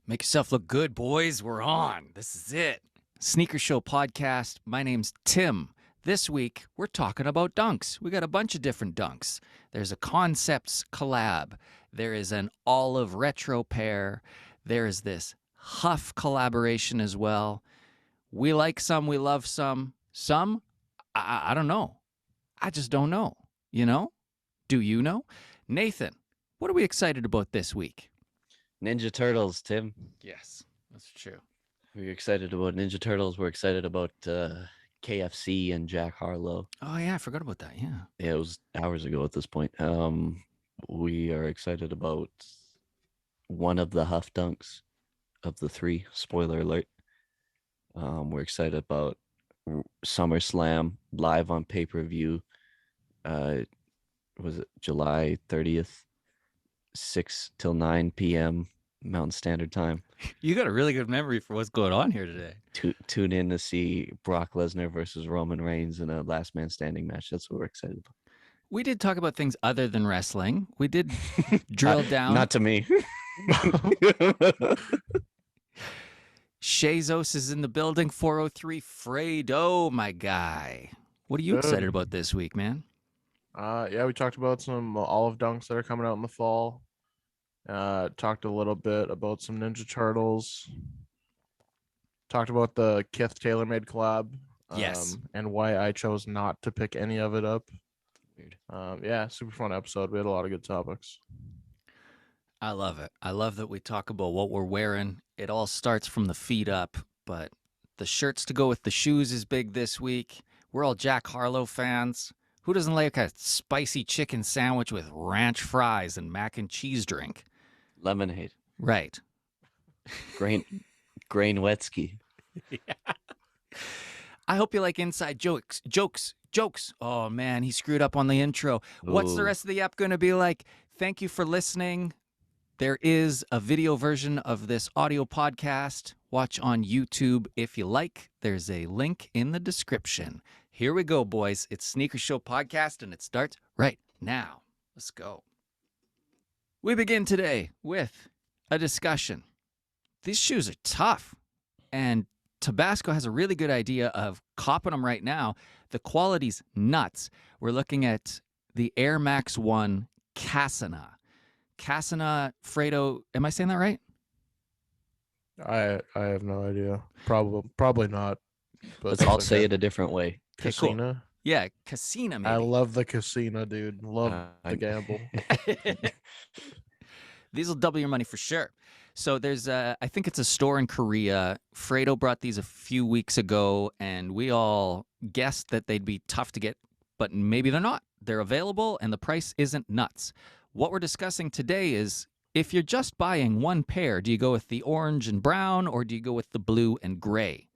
Make yourself look good, boys. We're on. This is it. Sneaker Show podcast. My name's Tim. This week, we're talking about dunks. We got a bunch of different dunks. There's a Concepts collab. There is an Olive retro pair. There is this Huff collaboration as well. We like some, we love some. Some, I don't know. I just don't know. You know? Do you know? Nathan, what are we excited about this week? Ninja Turtles, Tim. Yes, that's true. We're excited about Ninja Turtles. We're excited about KFC and Jack Harlow. Oh, yeah, I forgot about that. Yeah. Yeah, it was hours ago at this point. We are excited about one of the Huff Dunks of the three. Spoiler alert. We're excited about SummerSlam live on pay-per-view. Was it July 30th? 6 till 9 p.m. Mountain Standard Time. You got a really good memory for what's going on here today. Tune in to see Brock Lesnar versus Roman Reigns in a last man standing match. That's what we're excited about. We did talk about things other than wrestling. We did drill down. Not to me. Shazos is in the building. 403 Fredo, my guy. What are you excited about this week, man? Yeah, we talked about some Olive Dunks that are coming out in the fall. Talked a little bit about some Ninja Turtles. Talked about the Kith Taylormade collab. Yes. And why I chose not to pick any of it up. Weird. Yeah, super fun episode. We had a lot of good topics. I love it. I love that we talk about what we're wearing. It all starts from the feet up, but the shirts to go with the shoes is big this week. We're all Jack Harlow fans. Who doesn't like a spicy chicken sandwich with ranch fries and mac and cheese drink? Lemonade. Right. Grain Wetsky. Yeah. I hope you like inside jokes. Oh, man, he screwed up on the intro. What's the rest of the app going to be like? Thank you for listening. There is a video version of this audio podcast. Watch on YouTube if you like. There's a link in the description. Here we go, boys. It's Sneaker Show Podcast, and it starts right now. Let's go. We begin today with a discussion. These shoes are tough, and Tabasco has a really good idea of copping them right now. The quality's nuts. We're looking at the Air Max 1 Casana. Casana, Fredo, am I saying that right? I have no idea. Probably not. But Let's all say it a different way. Okay, cool. Casino. Yeah, Casina, maybe. I love the casino, dude. Love the gamble. These will double your money for sure. So there's I think it's a store in Korea. Fredo brought these a few weeks ago, and we all guessed that they'd be tough to get, but maybe they're not. They're available, and the price isn't nuts. What we're discussing today is, if you're just buying one pair, do you go with the orange and brown, or do you go with the blue and gray?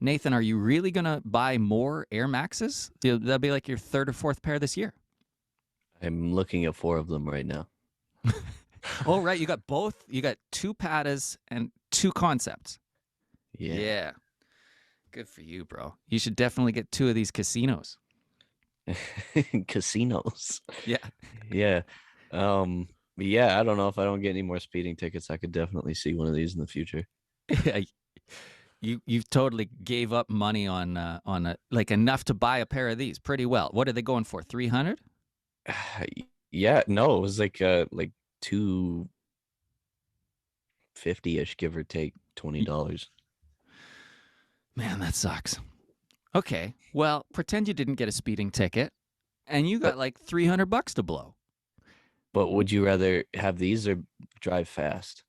Nathan, are you really going to buy more Air Maxes? That'll be like your third or fourth pair this year. I'm looking at 4 of them right now. Oh, right. You got both. You got 2 Patas and 2 Concepts. Yeah. Good for you, bro. You should definitely get 2 of these casinos. Casinos. Yeah. Yeah. Yeah, I don't know if I don't get any more speeding tickets. I could definitely see one of these in the future. Yeah. You totally gave up money on like enough to buy a pair of these pretty well. What are they going for? 300? Yeah, no, it was like 250-ish, give or take $20. Man, that sucks. Okay, well, pretend you didn't get a speeding ticket, and you got like $300 to blow. But would you rather have these or drive fast?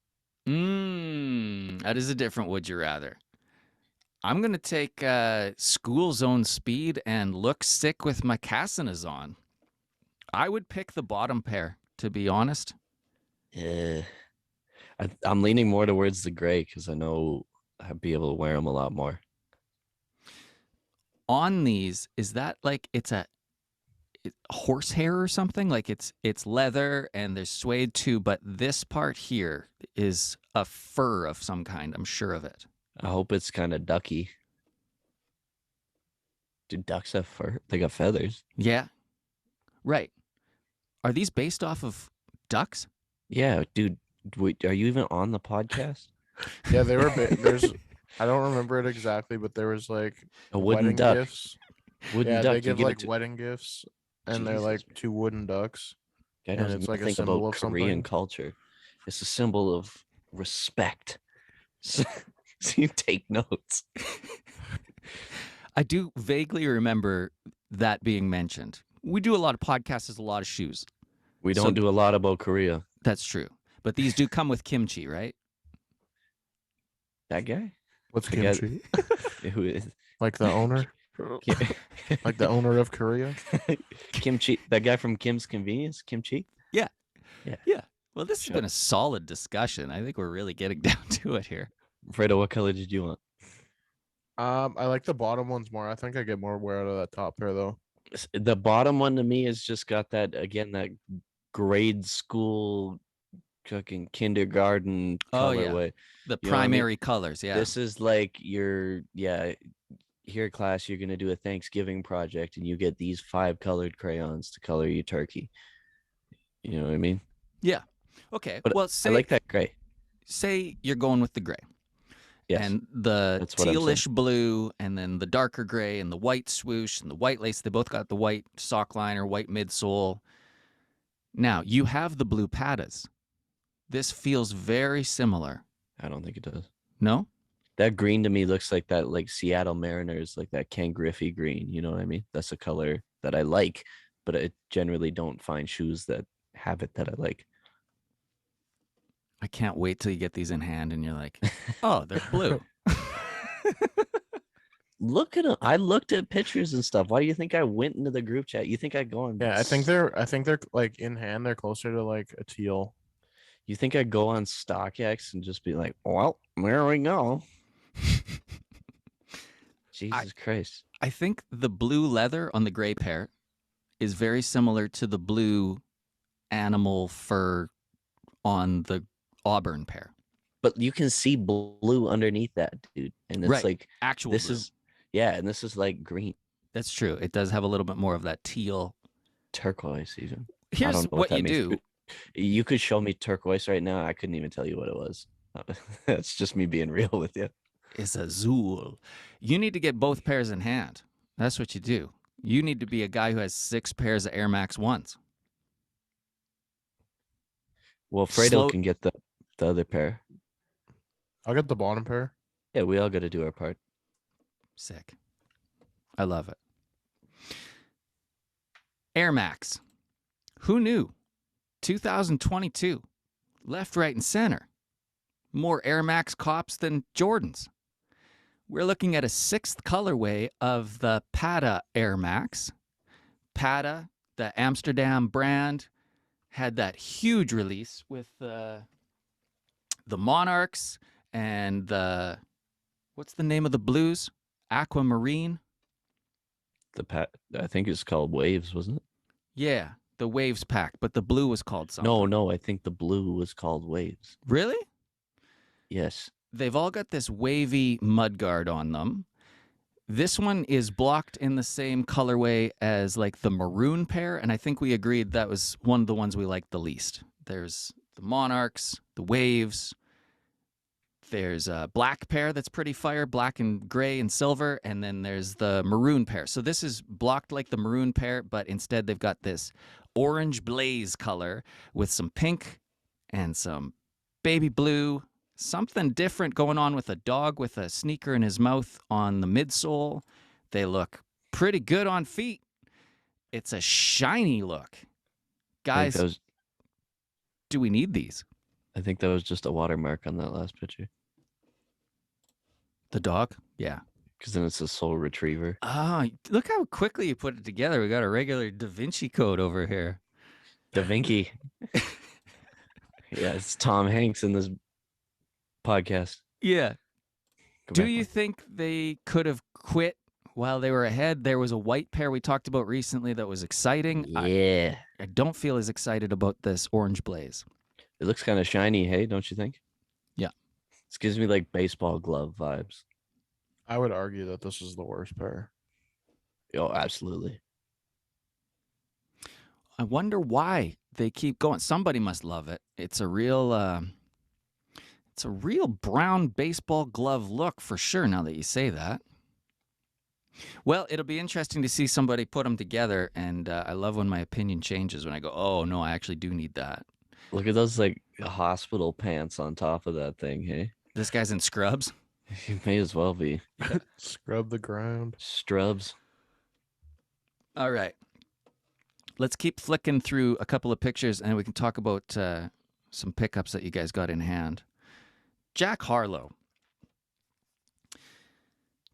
That is a different would you rather. I'm going to take school zone speed and look sick with my Casanas on. I would pick the bottom pair, to be honest. Yeah. I'm leaning more towards the gray because I know I'd be able to wear them a lot more. On these, is that like it's horsehair or something? Like it's leather and there's suede too, but this part here is a fur of some kind. I'm sure of it. I hope it's kind of ducky. Do ducks have fur? They got feathers. Yeah. Right. Are these based off of ducks? Yeah, dude. Wait, are you even on the podcast? Yeah, they were. There's. I don't remember it exactly, but there was like A wooden wedding duck. gifts. Wooden Yeah, duck. they You give give like it to. wedding gifts, and they're like Jesus, man. two wooden ducks, Guy and knows it's like a nothing symbol about of Korean something. culture. It's a symbol of respect. So you take notes. I do vaguely remember that being mentioned. We do a lot of podcasts, there's a lot of shoes. We So- don't do a lot about Korea. That's true. But these do come with kimchi, right? That guy? What's The guy- kimchi? Who is Like the owner? Like the owner of Korea? Kimchi? That guy from Kim's Convenience? Kimchi? Yeah. Yeah. Yeah. Well, this has Shut- been a solid discussion. I think we're really getting down to it here. Fredo, what color did you want? I like the bottom ones more. I think I get more wear out of that top pair though. The bottom one to me has just got that again, that grade school cooking kindergarten Oh, yeah. colorway. The You know what I mean? primary colors, yeah. This is like your here class, you're gonna do a Thanksgiving project and you get these 5 colored crayons to color your turkey. You know what I mean? Yeah. Okay. But well, I like that gray. say you're going with the gray. Yes. And the That's what I'm saying. tealish blue, and then the darker gray, and the white swoosh, and the white lace. They both got the white sock liner, white midsole. Now, you have the blue pattas. This feels very similar. I don't think it does. No? That green to me looks like that, like Seattle Mariners, like that Ken Griffey green. You know what I mean? That's a color that I like, but I generally don't find shoes that have it that I like. I can't wait till you get these in hand and you're like, oh, they're blue. Look at them. I looked at pictures and stuff. Why do you think I went into the group chat? You think I'd go on? Yeah, I think they're like in hand, they're closer to like a teal. You think I'd go on StockX and just be like, well, there we go. Jesus Christ. I think the blue leather on the gray pair is very similar to the blue animal fur on the auburn pair. But you can see blue underneath that, dude. And it's Right. like, Actual this blue. is, yeah, and this is like green, That's true. It does have a little bit more of that teal. turquoise, even. I Here's don't know what that you means. do. You could show me turquoise right now. I couldn't even tell you what it was. That's just me being real with you. Is azul. You need to get both pairs in hand. That's what you do. You need to be a guy who has 6 pairs of Air Max 1s. Well, Fredo Slow- can get the other pair. I'll get the bottom pair. Yeah, we all got to do our part. Sick. I love it. Air Max. Who knew? 2022. Left, right, and center. More Air Max cops than Jordans. We're looking at a 6th colorway of the Pata Air Max. Pata, the Amsterdam brand, had that huge release with the Monarchs and the, what's the name of the blues? Aquamarine? I think it's called Waves, wasn't it? Yeah, the Waves pack, but the blue was called something. No, I think the blue was called Waves. Really? Yes. They've all got this wavy mudguard on them. This one is blocked in the same colorway as like the maroon pair, and I think we agreed that was one of the ones we liked the least. There's the Monarchs, the Waves. There's a black pair that's pretty fire, black and gray and silver, and then there's the maroon pair. So this is blocked like the maroon pair, but instead they've got this orange blaze color with some pink and some baby blue. Something different going on with a dog with a sneaker in his mouth on the midsole. They look pretty good on feet. It's a shiny look. Guys, do we need these? I think that was just a watermark on that last picture. The dog? Yeah. Because then it's a soul retriever. Ah, look how quickly you put it together. We got a regular Da Vinci Code over here. Da Vinci. Yeah, it's Tom Hanks in this podcast. Yeah. Go Do back you one. think they could have quit while they were ahead? There was a white pair we talked about recently that was exciting. Yeah. I don't feel as excited about this orange blaze. It looks kind of shiny, hey, don't you think? Yeah. This gives me like baseball glove vibes. I would argue that this is the worst pair. Oh, absolutely. I wonder why they keep going. Somebody must love it. It's a real It's a real brown baseball glove look for sure, now that you say that. Well, it'll be interesting to see somebody put them together, and I love when my opinion changes when I go, oh, no, I actually do need that. Look at those like hospital pants on top of that thing, hey? This guy's in scrubs. He may as well be. Scrub the ground. Strubs. All right. Let's keep flicking through a couple of pictures, and we can talk about some pickups that you guys got in hand. Jack Harlow.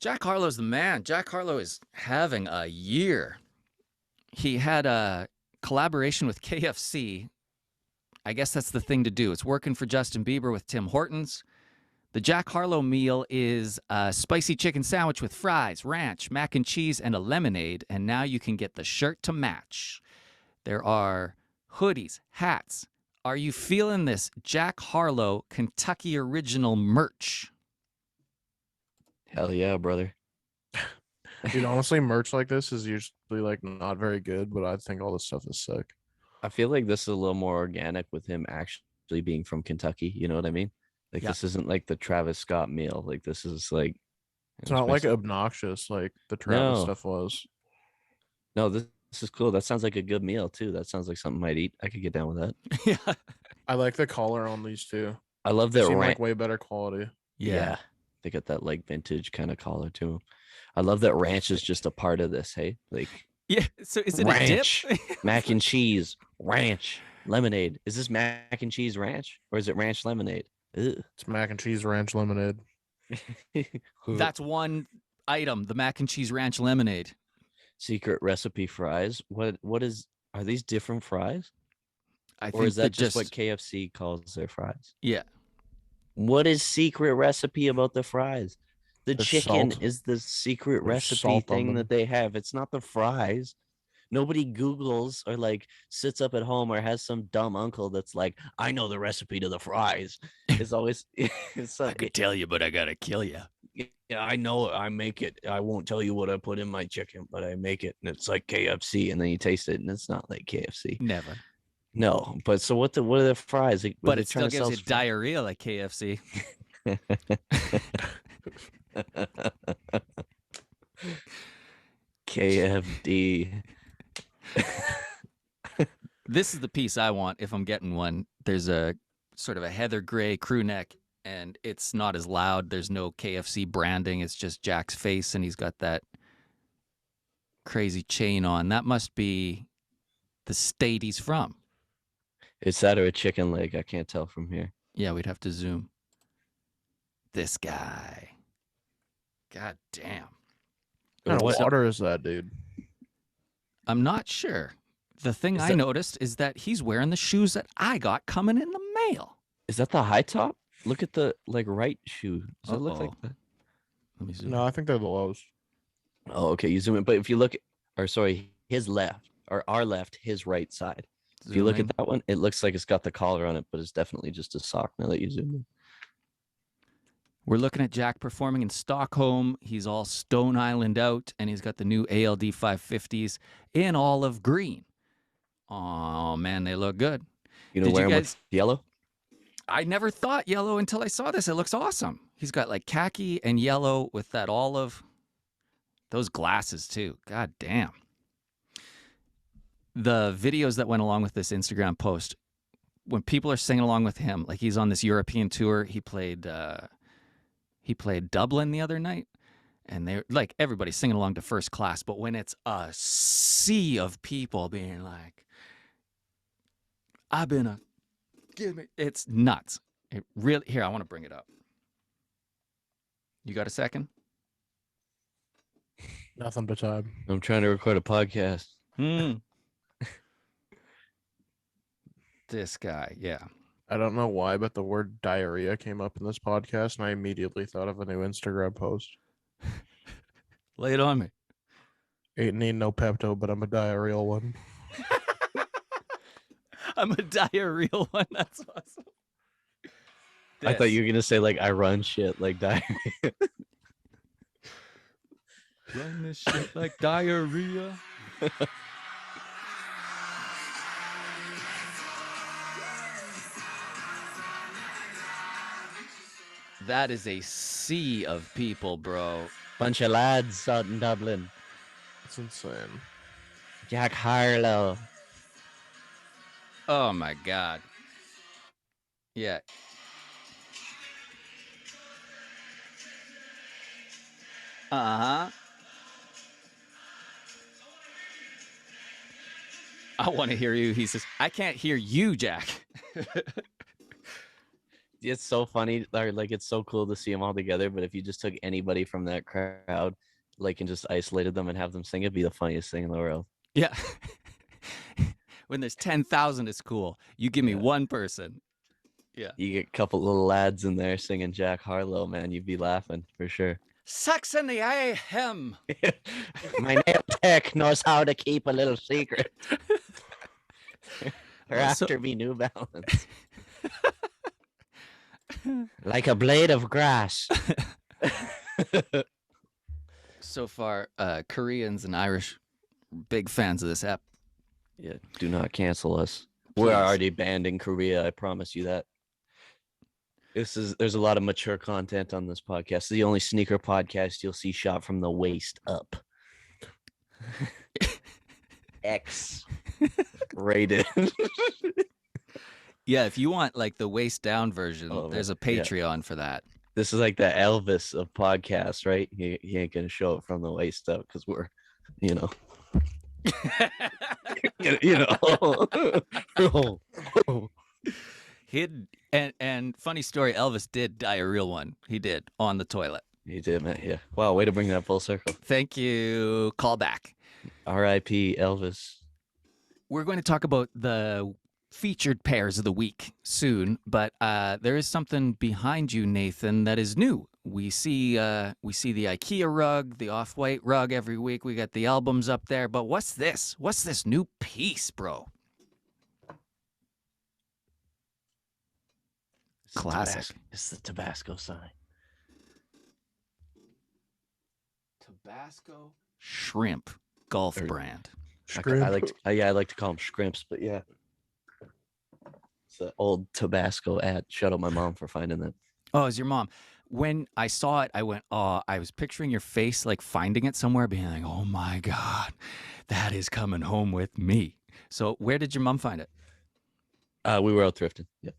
Jack Harlow's the man. Jack Harlow is having a year. He had a collaboration with KFC. I guess that's the thing to do. It's working for Justin Bieber with Tim Hortons. The Jack Harlow meal is a spicy chicken sandwich with fries, ranch, mac and cheese, and a lemonade. And now you can get the shirt to match. There are hoodies, hats. Are you feeling this Jack Harlow Kentucky Original merch? Hell yeah, brother. Dude, honestly, merch like this is usually like not very good, but I think all this stuff is sick. I feel like this is a little more organic with him actually being from Kentucky. You know what I mean? Like Yeah. this isn't like the Travis Scott meal. Like this is like It's not like obnoxious like the Travis stuff was. No, this is cool. That sounds like a good meal too. That sounds like something I'd eat. I could get down with that. Yeah. I like the collar on these too. I love They that seem ranch. like way better quality. Yeah. They got that like vintage kind of collar to them. I love that ranch is just a part of this. Hey, like Yeah. So is it ranch, a dip? mac and cheese, ranch, lemonade. Is this mac and cheese ranch or is it ranch lemonade? Ugh. It's mac and cheese ranch lemonade. That's one item, the mac and cheese ranch lemonade. Secret recipe fries. What is? Are these different fries? I Or think is that just what just KFC calls their fries? yeah. What is secret recipe about the fries? The There's chicken salt. is the secret There's recipe salt on thing them. that they have. It's not the fries. Nobody Googles or like sits up at home or has some dumb uncle that's like, I know the recipe to the fries. It's always it's I could tell you, but I gotta kill you. yeah, I know it. I make it. I won't tell you what I put in my chicken, but I make it, and it's like KFC. And then you taste it, and it's not like KFC. Never. No, but so what are the fries? Like, But it still gives you diarrhea like KFC. KFD. This is the piece I want if I'm getting one. There's a sort of a heather gray crew neck, and it's not as loud. There's no KFC branding. It's just Jack's face, and he's got that crazy chain on. That must be the state he's from. It's that or a chicken leg. I can't tell from here. Yeah, we'd have to zoom. This guy. God damn. What kind What- of water is that, dude? I'm not sure. The thing Is I that- noticed is that he's wearing the shoes that I got coming in the mail. Is that the high top? Look at the like right shoe. Does that look like Uh-oh. that? Let me zoom. No, I think they're the lows. Oh, okay. You zoom in, but if you look, or sorry, his left or our left, his right side. If you look Zooming. at that one, it looks like it's got the collar on it, but it's definitely just a sock. Now that you zoom in. We're looking at Jack performing in Stockholm. He's all Stone Island out, and he's got the new ALD 550s in olive green. Oh, man, they look good. You know, Did you wearing guys- with yellow. I never thought yellow until I saw this. It looks awesome. He's got like khaki and yellow with that olive. Those glasses, too. God damn. The videos that went along with this Instagram post, when people are singing along with him, like he's on this European tour, he played Dublin the other night, and they're like everybody's singing along to First Class. But when it's a sea of people being like, "I've been a give me," it's nuts. It really here. I want to bring it up. You got a second? Nothing but time. I'm trying to record a podcast. This guy, yeah. I don't know why, but the word diarrhea came up in this podcast, and I immediately thought of a new Instagram post. Lay it on me. Ain't need no Pepto, but I'm a diarrheal one. I'm a diarrheal one. That's awesome. I thought you were gonna say like I run shit like diarrhea. run this shit like diarrhea. That is a sea of people, bro. Bunch of lads out in Dublin. It's insane. Jack Harlow. Oh my god. Yeah. Uh-huh. I want to hear you. He says, I can't hear you, Jack. It's so funny, like it's so cool to see them all together. But if you just took anybody from that crowd, like, and just isolated them and have them sing, it'd be the funniest thing in the world. Yeah. When there's 10,000, it's cool. You give me Yeah. one person. Yeah. You get a couple little lads in there singing Jack Harlow, man, you'd be laughing for sure. Sucks in the eye, him. My nail tech knows how to keep a little secret. They're after me New Balance. Like a blade of grass. So far, Koreans and Irish, big fans of this app. Yeah, do not cancel us. We're Please. already banned in Korea, I promise you that. There's a lot of mature content on this podcast. It's the only sneaker podcast you'll see shot from the waist up. X rated. Yeah, if you want like the waist down version, Oh, there's a yeah. Patreon for that. This is like the Elvis of podcasts, right? He ain't gonna show it from the waist up because we're, you know, you know. And funny story, Elvis did die a real one. He did on the toilet. He did, man. Yeah. Wow, way to bring that full circle. Thank you. Call back. R.I.P. Elvis. We're going to talk about the featured pairs of the week soon, but there is something behind you, Nathan, that is new. We see the IKEA rug, the off-white rug every week. We got the albums up there, but what's this? What's this new piece, bro? Classic. It's the Tabasco sign. Tabasco shrimp golf brand. I like to call them shrimps, but yeah. It's an old Tabasco ad. Shout out my mom for finding that. Oh, it's your mom. When I saw it, I went, oh, I was picturing your face like finding it somewhere, being like, oh my God, that is coming home with me. So where did your mom find it? We were out thrifting. Yeah.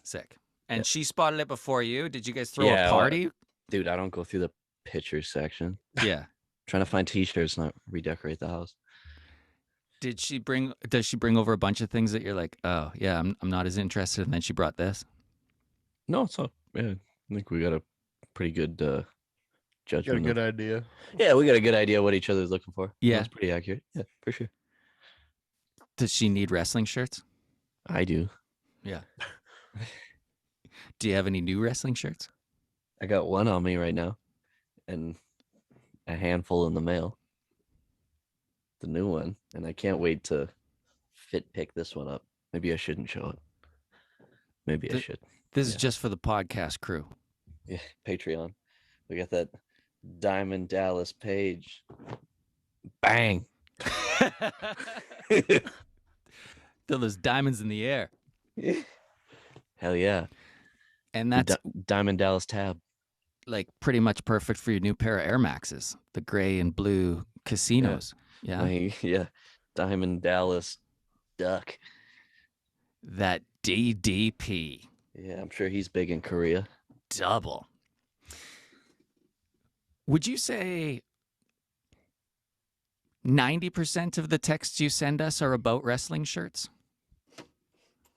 Sick. And Yeah. she spotted it before you? Did you guys throw a party? Dude, I don't go through the pictures section. Yeah. Trying to find t-shirts, not redecorate the house. Does she bring over a bunch of things that you're like, oh yeah, I'm not as interested, and then she brought this? No, it's not. Yeah, I think we got a pretty good Got a judgment. good idea. Yeah, we got a good idea what each other's looking for. Yeah. That's pretty accurate. Yeah, for sure. Does she need wrestling shirts? I do. Yeah. Do you have any new wrestling shirts? I got one on me right now and a handful in the mail. The new one. And I can't wait to fit pick this one up. Maybe I shouldn't show it. Maybe I should. This is just for the podcast crew. Yeah, Patreon. We got that Diamond Dallas page. Bang. Feel those diamonds in the air. Hell yeah. And that's Diamond Dallas tab. like pretty much perfect for your new pair of Air Maxes, the gray and blue casinos. Yeah. Yeah. Diamond Dallas duck. That DDP. Yeah, I'm sure he's big in Korea. Double. Would you say 90% of the texts you send us are about wrestling shirts?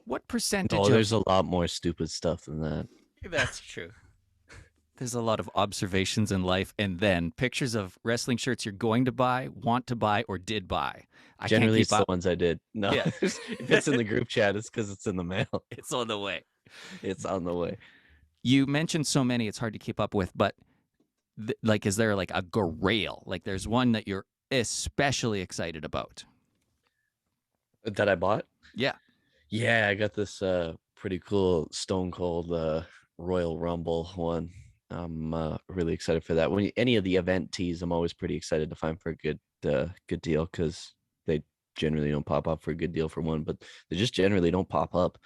What percentage Oh, of... there's a lot more stupid stuff than that. That's true. There's a lot of observations in life and then pictures of wrestling shirts you're going to buy, want to buy, or did buy. I Generally, can't it's keep the up. ones I did. No, Yeah. if it's in the group chat, it's because it's in the mail. It's on the way. It's on the way. You mentioned so many, it's hard to keep up with, but like, is there like a grail? Like there's one that you're especially excited about? That I bought? Yeah. Yeah, I got this pretty cool Stone Cold Royal Rumble one. I'm really excited for that. When any of the event tees, I'm always pretty excited to find for a good deal because they generally don't pop up for a good deal for one, but they just generally don't pop up.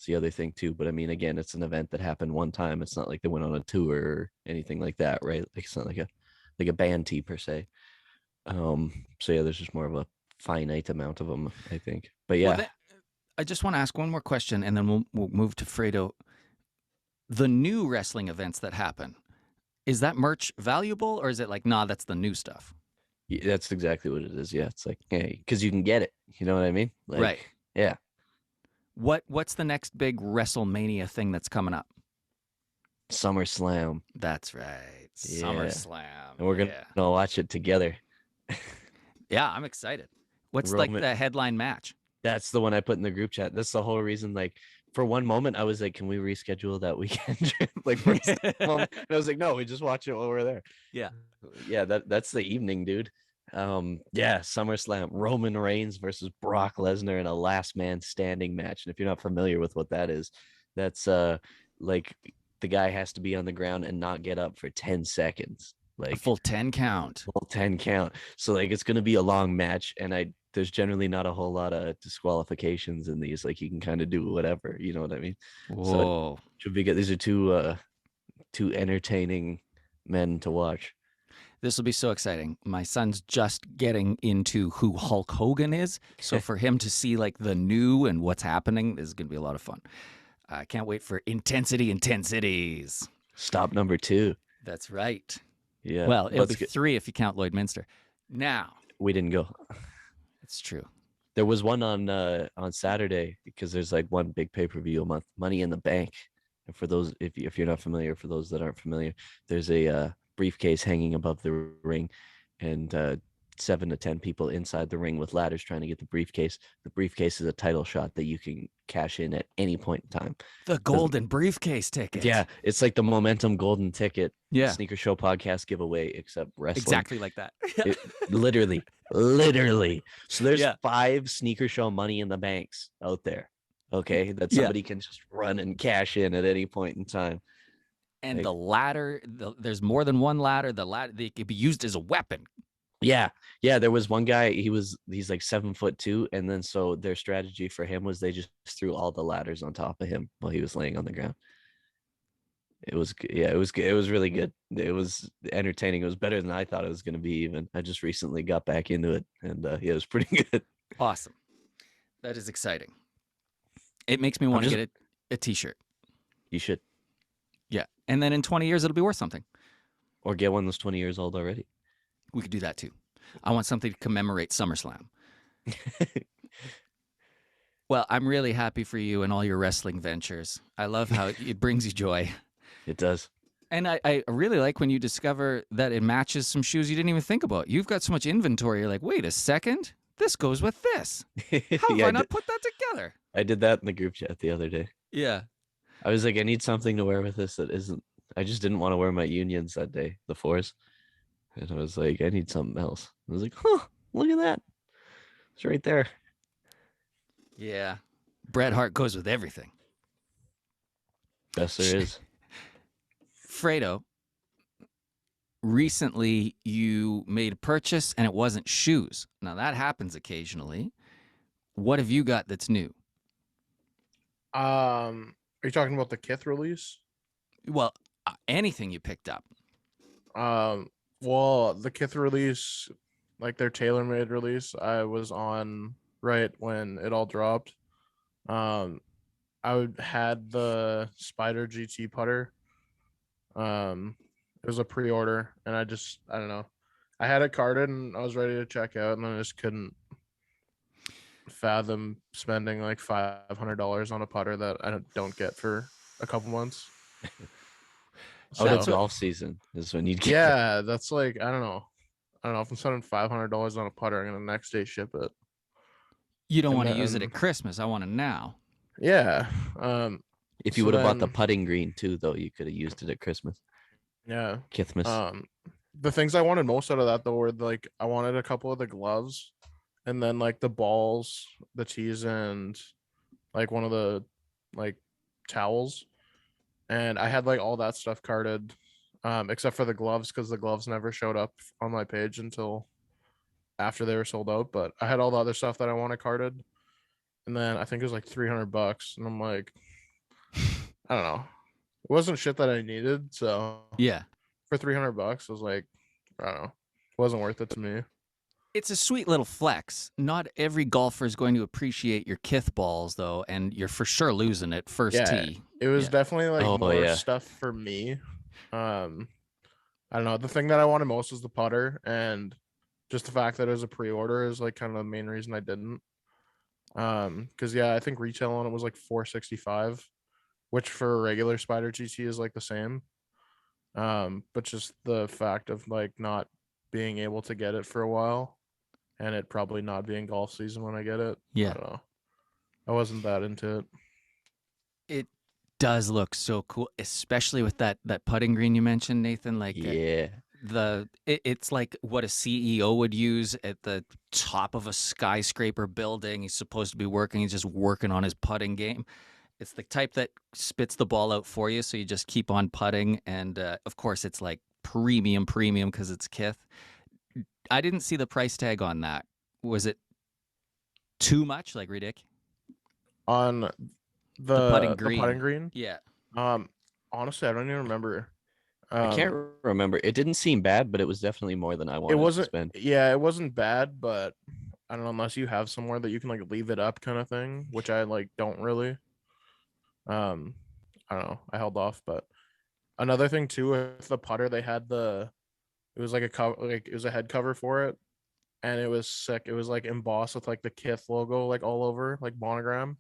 the other thing too. But I mean, again, it's an event that happened one time. It's not like they went on a tour or anything like that, right? Like it's not like a band tee per se. So yeah, there's just more of a finite amount of them, I think. But Well, yeah, I just want to ask one more question, and then we'll move to Fredo. The new wrestling events that happen, is that merch valuable, or is it like, nah, that's the new stuff? that's exactly what it is. Yeah, it's like, hey, because you can get it. You know what I mean? Like, Right. yeah. What's the next big WrestleMania thing that's coming up? SummerSlam. That's right, Yeah. SummerSlam, And we're gonna watch it together. Yeah, I'm excited. What's like Roman- the headline match? That's the one I put in the group chat. That's the whole reason. Like, for one moment, I was like, "Can we reschedule that weekend trip?" Like, for a moment, and I was like, "No, we just watch it while we're there." Yeah. Yeah. That's the evening, dude. Yeah, SummerSlam, Roman Reigns versus Brock Lesnar in a last man standing match. And if you're not familiar with what that is, that's like the guy has to be on the ground and not get up for 10 seconds. A Like full 10 count. full 10 count. So like it's gonna be a long match, and there's generally not a whole lot of disqualifications in these. Like you can kind of do whatever, you know what I mean? So Whoa. should be good. These are two entertaining men to watch. This will be so exciting. My son's just getting into who Hulk Hogan is. So for him to see like the new and what's happening, this is going to be a lot of fun. I can't wait for Intensities. Stop number 2. That's right. Yeah. Well, it'll be Let's 3 if you count Lloydminster. Now, We didn't go. it's true. There was one on Saturday because there's like one big pay-per-view a month, Money in the Bank. And for those, if you're not familiar, for those that aren't familiar, there's a briefcase hanging above the ring, and 7 to 10 people inside the ring with ladders trying to get the briefcase. The briefcase is a title shot that you can cash in at any point in time. The golden briefcase ticket. Yeah, it's like the Momentum Golden Ticket Yeah. Sneaker Show podcast giveaway, except wrestling. Exactly like that. Literally. So there's 5 Sneaker Show Money in the Banks out there, okay, that somebody can just run and cash in at any point in time. And the ladder, there's more than one ladder. The ladder, they could be used as a weapon. Yeah, there was one guy. He's like 7'2", and then so their strategy for him was they just threw all the ladders on top of him while he was laying on the ground. It was really good. It was entertaining. It was better than I thought it was going to be. Even I just recently got back into it, and it was pretty good. Awesome. That is exciting. It makes me want to get a t-shirt. You should. Yeah. And then in 20 years, it'll be worth something. Or get one that's 20 years old already. We could do that too. I want something to commemorate SummerSlam. Well, I'm really happy for you and all your wrestling ventures. I love how it brings you joy. It does. And I really like when you discover that it matches some shoes you didn't even think about. You've got so much inventory. You're like, wait a second. This goes with this. How have I not put that together? I did that in the group chat the other day. Yeah. I was like, I need something to wear with this that isn't. I just didn't want to wear my unions that day, the 4s. And I was like, I need something else. I was like, huh, look at that. It's right there. Yeah. Bret Hart goes with everything. Best there is. Fredo, recently you made a purchase and it wasn't shoes. Now that happens occasionally. What have you got that's new? Are you talking about the Kith release? Well, anything you picked up. Well, the Kith release, like their Taylormade release, I was on right when it all dropped. I had the Spider GT putter. It was a pre-order, and I don't know. I had it carded, and I was ready to check out, and then I just couldn't fathom spending like $500 on a putter that I don't get for a couple months. That's golf season is when you get. Yeah, that's like I don't know if I'm spending $500 on a putter, I'm gonna next day ship it. You don't want to use it at Christmas. I want it now. Yeah. If you would have bought the putting green too, though, you could have used it at Christmas. Yeah. Kithmas. The things I wanted most out of that though were like I wanted a couple of the gloves, and then like the balls, the tees, and like one of the like towels. And I had like all that stuff carded, except for the gloves, because the gloves never showed up on my page until after they were sold out. But I had all the other stuff that I wanted carded, and then I think it was like $300, and I'm like, I don't know. It wasn't shit that I needed, so Yeah. for $300, I was like, I don't know, it wasn't worth it to me. It's a sweet little flex. Not every golfer is going to appreciate your Kith balls, though, and you're for sure losing it first Yeah, tee. it was Yeah. definitely like Oh, more yeah. stuff for me. I don't know. The thing that I wanted most was the putter, and just the fact that it was a pre-order is like kind of the main reason I didn't. Because yeah, I think retail on it was like 465, which for a regular Spider GT is like the same. But just the fact of like not being able to get it for a while, and it probably not being golf season when I get it. Yeah. I don't know. I wasn't that into it. It does look so cool, especially with that putting green you mentioned, Nathan. Like Yeah. it's like what a CEO would use at the top of a skyscraper building. He's supposed to be working. He's just working on his putting game. It's the type that spits the ball out for you, so you just keep on putting. And of course, it's like premium because it's Kith. I didn't see the price tag on that. Was it too much, like ridiculous? On The putting the green. putting green. Yeah. Honestly, I don't even remember. I can't remember. It didn't seem bad, but it was definitely more than I wanted It wasn't. to spend. Yeah, it wasn't bad, but I don't know, unless you have somewhere that you can like leave it up, kind of thing, which I like don't really. I don't know. I held off, but another thing too with the putter, they had it was like a cover, like it was a head cover for it, and it was sick. It was like embossed with like the Kith logo like all over, like monogram.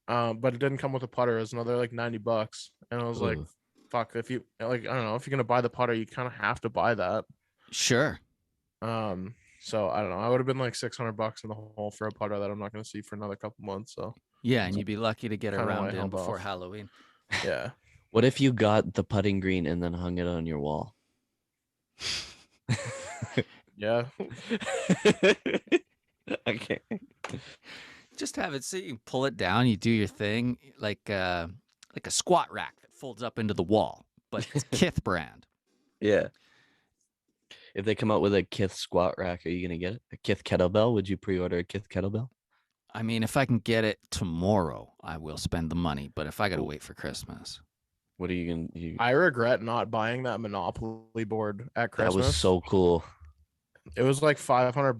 But it didn't come with a putter. It was another like $90, and I was like, Ooh. fuck. If you like, I don't know, if you're gonna buy the putter, you kind of have to buy that. Sure. So I don't know. I would have been like $600 in the hole for a putter that I'm not gonna see for another couple months. So Yeah, and you'd be lucky to get a Kinda why I round in held before off. Halloween. yeah. What if you got the putting green and then hung it on your wall? Yeah. Okay. Just have it so you can pull it down, you do your thing, like a squat rack that folds up into the wall, but it's Kith brand. Yeah. If they come out with a Kith squat rack, are you gonna get it? A Kith kettlebell? Would you pre-order a Kith kettlebell? I mean, if I can get it tomorrow, I will spend the money, but if I got to Cool. wait for Christmas. What are you gonna? You, I regret not buying that Monopoly board at that Christmas. was so cool. It was like $500,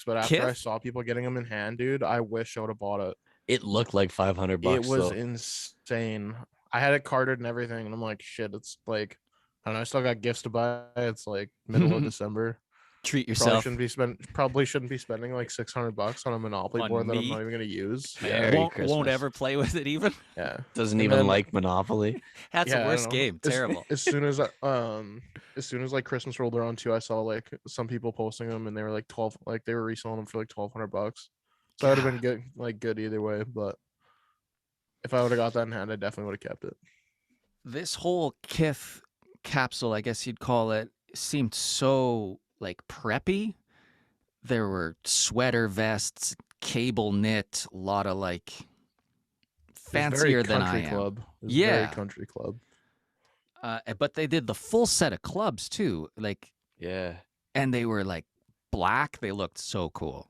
but after I Kith? saw people getting them in hand, dude, I wish I would have bought it. It looked like $500. It was though. insane. I had it carded and everything, and I'm like, shit. It's like, I don't know. I still got gifts to buy. It's like middle of December. Treat Probably yourself. shouldn't be spending like $600 on a Monopoly On board that I'm me? not even gonna use. Merry Won't Christmas. ever play with it even. Yeah. Doesn't And even then- like Monopoly. That's Yeah, the I worst don't know. game. Terrible. As soon as like Christmas rolled around too, I saw like some people posting them, and they were like 12, like they were reselling them for like $1,200. So that would have been good either way. But if I would have got that in hand, I definitely would have kept it. This whole Kith capsule, I guess you'd call it, seemed so like preppy. There were sweater vests, cable knit, a lot of like It was fancier than I country am. club. It was Yeah. very country club. But they did the full set of clubs too, like, Yeah. and they were like black. They looked so cool.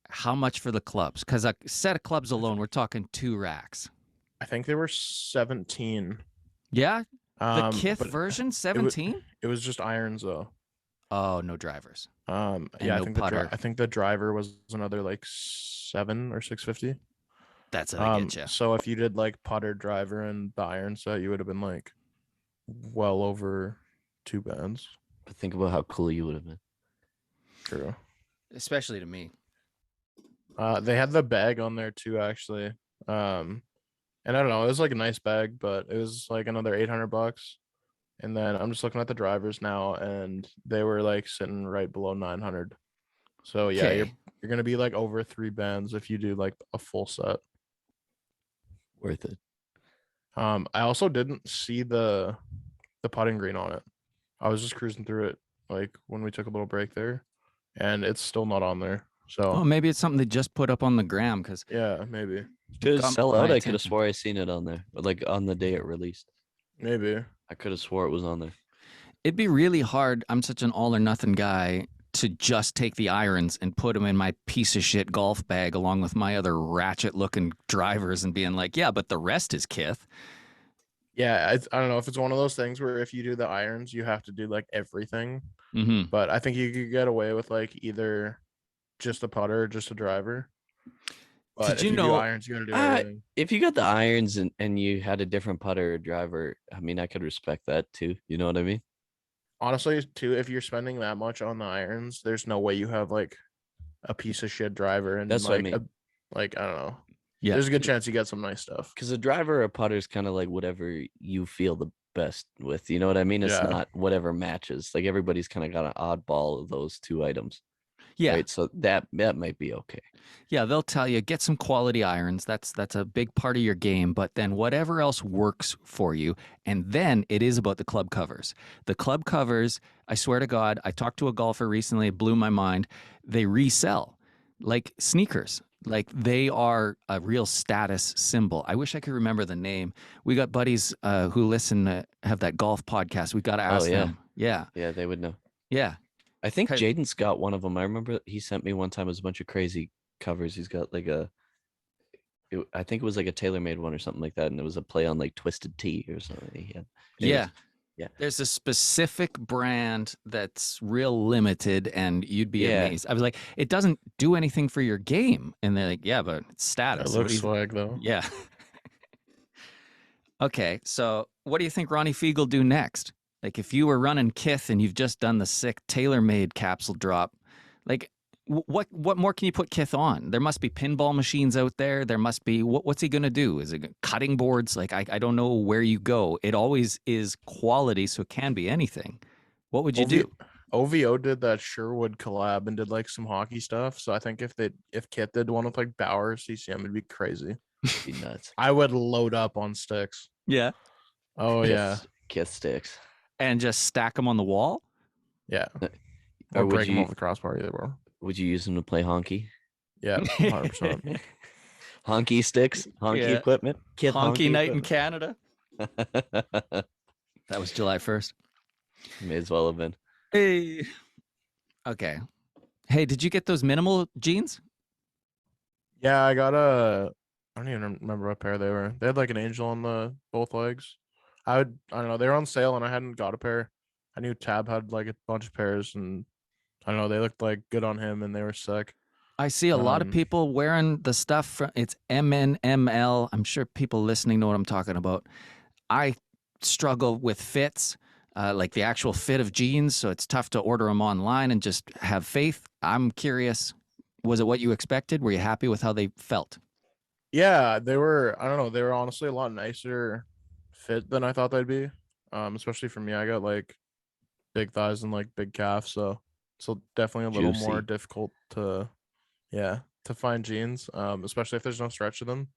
How much for the clubs? Because a set of clubs alone, we're talking 2 racks. I think they were 17. Yeah, the Kith but version, 17. It was just irons though. Oh, no drivers. Yeah, no I think putter. I think the driver was another like 7 or 650. That's how they get you. So if you did like putter, driver, and the iron set, you would have been like well over 2 bands. But think about how cool you would have been. True. Especially to me. They had the bag on there too, actually. And I don't know, it was like a nice bag, but it was like another $800. And then I'm just looking at the drivers now, and they were like sitting right below 900. So yeah, Okay. you're gonna be like over 3 bands if you do like a full set. Worth it. I also didn't see the putting green on it. I was just cruising through it like when we took a little break there, and it's still not on there. So Oh, maybe it's something they just put up on the gram because yeah, maybe. Should Got sell my out. I could attention. have swore I seen it on there, but like on the day it released. Maybe. I could have swore it was on there. it'd be really hard. I'm such an all or nothing guy to just take the irons and put them in my piece of shit golf bag along with my other ratchet looking drivers and being like, yeah, but the rest is Kith. Yeah, I don't know if it's one of those things where if you do the irons, you have to do like everything. Mm-hmm. But I think you could get away with like either just a putter or just a driver. But Did if you you do know? irons, you got to do Uh, everything. if you got the irons and you had a different putter or driver, I mean, I could respect that too. You know what I mean? Honestly, too, if you're spending that much on the irons, there's no way you have like a piece of shit driver and That's what I like mean. like I don't know. Yeah. There's a good chance you get some nice stuff. Because a driver or a putter is kind of like whatever you feel the best with. You know what I mean? It's Yeah. not whatever matches. Like everybody's kind of got an oddball of those two items. Yeah. Right. So that might be okay. Yeah, they'll tell you get some quality irons. That's a big part of your game, but then whatever else works for you. And then it is about the club covers. The club covers, I swear to God, I talked to a golfer recently, it blew my mind. They resell like sneakers. Like they are a real status symbol. I wish I could remember the name. We got buddies who listen have that golf podcast. We got to ask yeah. them. Yeah. Yeah, they would know. Yeah. I think 'Cause- Jaden's got one of them. I remember he sent me one time. It was a bunch of crazy covers. He's got like I think it was like a Taylormade one or something like that, and it was a play on like Twisted Tea or something. He had. Yeah. Yeah. There's a specific brand that's real limited and you'd be Yeah. amazed. I was like, it doesn't do anything for your game. And they're like, yeah, but it's status. It What looks do you- swag though. Yeah. Okay. So what do you think Ronnie Fieg will do next? Like if you were running Kith and you've just done the sick Taylormade capsule drop, like what more can you put Kith on? There must be pinball machines out there. There must be what's he gonna do? Is it cutting boards? Like I don't know where you go. It always is quality, so it can be anything. What would you do? OVO did that Sherwood collab and did like some hockey stuff. So I think if Kit did one with like Bauer CCM, it'd be crazy. Be nuts. I would load up on sticks. Yeah. Oh yeah, Kith sticks. And just stack them on the wall? yeah. Or Or would break them you- off the crossbar either, bro. Would you use them to play honky? Yeah, 100%. Honky sticks, honky Yeah. equipment, Kith Honky night in equipment. Canada. That was July 1st. May as well have been. Hey. Okay. Hey, did you get those minimal jeans? Yeah, I got I don't even remember what pair they were. They had like an angel on the both legs. I don't know. They were on sale and I hadn't got a pair. I knew Tab had like a bunch of pairs and I don't know. They looked like good on him and they were sick. I see a lot of people wearing the stuff from it's MNML. I'm sure people listening know what I'm talking about. I struggle with fits, like the actual fit of jeans, so it's tough to order them online and just have faith. I'm curious, was it what you expected? Were you happy with how they felt? Yeah, they were. I don't know. They were honestly a lot nicer fit than I thought they'd be. Especially for me, I got like big thighs and like big calves, so definitely a little more Juicy. difficult to find jeans. Especially if there's no stretch to them.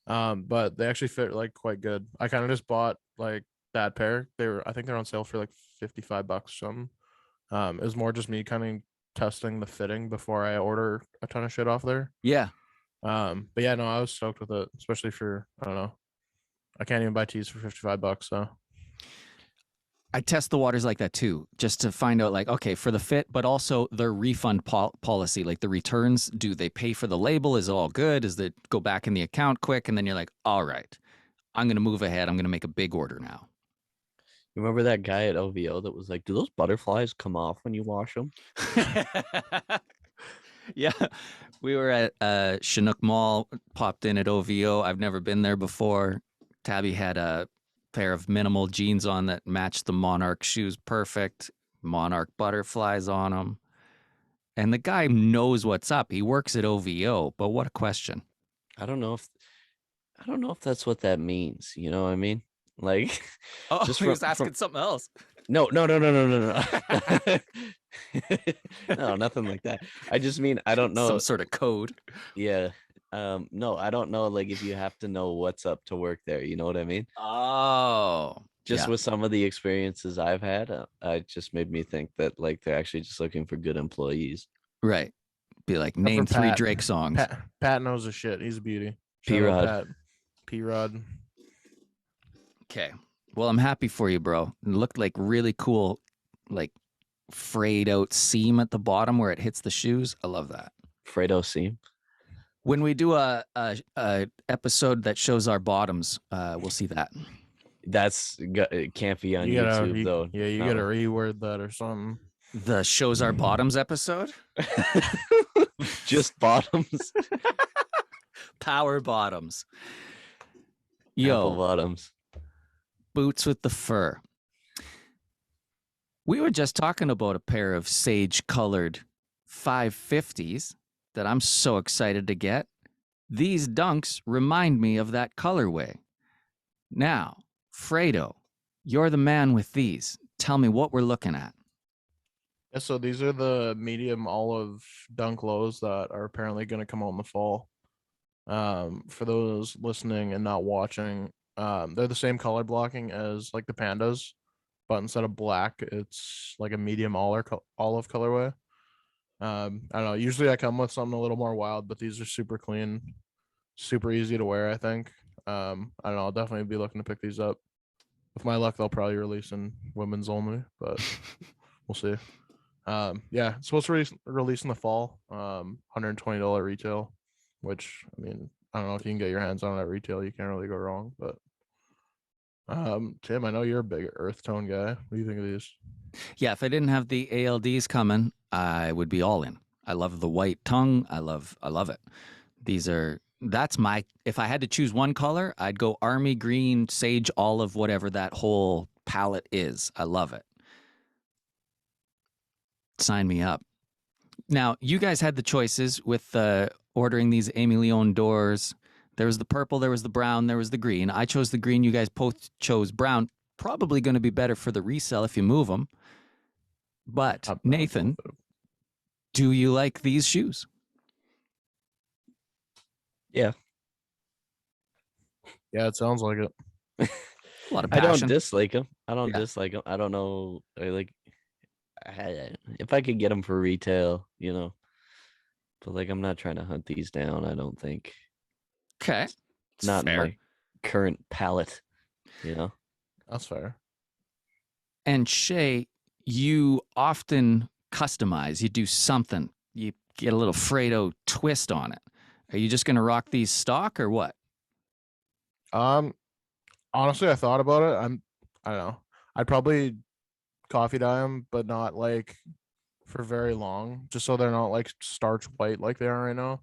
But they actually fit like quite good. I kind of just bought like that pair. I think they're on sale for like $55 or something. It was more just me kind of testing the fitting before I order a ton of shit off there. Yeah. But yeah, no, I was stoked with it, especially for I don't know. I can't even buy tees for $55, so I test the waters like that too, just to find out, like, okay, for the fit, but also their refund policy, like the returns. Do they pay for the label? Is it all good? Is it go back in the account quick? And then you're like, all right, I'm going to move ahead. I'm going to make a big order now. You remember that guy at OVO that was like, "Do those butterflies come off when you wash them?" Yeah. We were at Chinook Mall, popped in at OVO. I've never been there before. Tabby had a pair of minimal jeans on that matched the Monarch shoes perfect. Monarch butterflies on them. And the guy knows what's up. He works at OVO, but what a question. I don't know if that's what that means. You know what I mean? Like, Oh, Just he from- was asking from- something else. no. No, nothing like that. I just mean I don't know. Some sort of code. Yeah. No, I don't know. Like, if you have to know what's up to work there, you know what I mean? Oh. Just yeah. with some of the experiences I've had, it just made me think that like they're actually just looking for good employees. Right. Be like, for name 3 Pat. Drake songs. Pat knows his shit. He's a beauty. Shout P-Rod. out Pat. P-Rod. Okay. Well, I'm happy for you, bro. It looked like really cool, like frayed out seam at the bottom where it hits the shoes. I love that. Fredo seam. When we do a episode that shows our bottoms, we'll see that. It can't be on You gotta, YouTube though. yeah, you gotta reword that or something. The shows our bottoms episode. Just bottoms. Power bottoms. Apple Yo, bottoms. boots with the fur. We were just talking about a pair of sage colored 550s that I'm so excited to get. These dunks remind me of that colorway. Now, Fredo, you're the man with these. Tell me what we're looking at. Yeah, so these are the medium olive dunk lows that are apparently going to come out in the fall. For those listening and not watching, they're the same color blocking as like the pandas, but instead of black, it's like a medium olive colorway. I don't know. Usually I come with something a little more wild, but these are super clean, super easy to wear, I think. I don't know. I'll definitely be looking to pick these up. With my luck, they'll probably release in women's only, but we'll see. Yeah, it's supposed to release in the fall. $120 retail, which I mean, I don't know if you can get your hands on it at retail. You can't really go wrong. But Tim, I know you're a big earth tone guy. What do you think of these? Yeah, if I didn't have the ALDs coming, I would be all in. I love the white tongue. I love it. That's my, if I had to choose one color, I'd go army green, sage olive, whatever that whole palette is. I love it. Sign me up. Now, you guys had the choices with ordering these Amy Leone doors. There was the purple, there was the brown, there was the green. I chose the green. You guys both chose brown. Probably going to be better for the resale if you move them. But Nathan, do you like these shoes? Yeah. Yeah, it sounds like it. A lot of I passion. don't dislike them. I don't Yeah. dislike them. I don't know. If I could get them for retail, but like I'm not trying to hunt these down. I don't think. Okay. It's Not fair. in my current palette, That's fair. And Shay, you often customize. You do something. You get a little Fredo twist on it. Are you just going to rock these stock or what? Honestly, I thought about it. I don't know. I'd probably coffee dye them, but not like for very long, just so they're not like starch white like they are right now.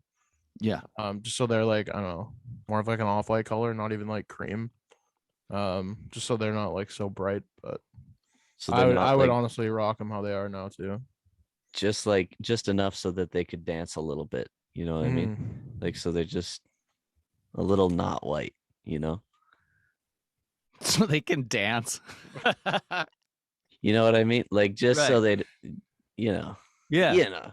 Yeah. Just so they're like, I don't know, more of like an off-white color, not even like cream. Just so they're not like so bright. But so I would honestly rock them how they are now too. just enough so that they could dance a little bit. You know what I mean? Like so they're just a little not white. So they can dance. You know what I mean? Like just so Right. they'd, Yeah. yeah,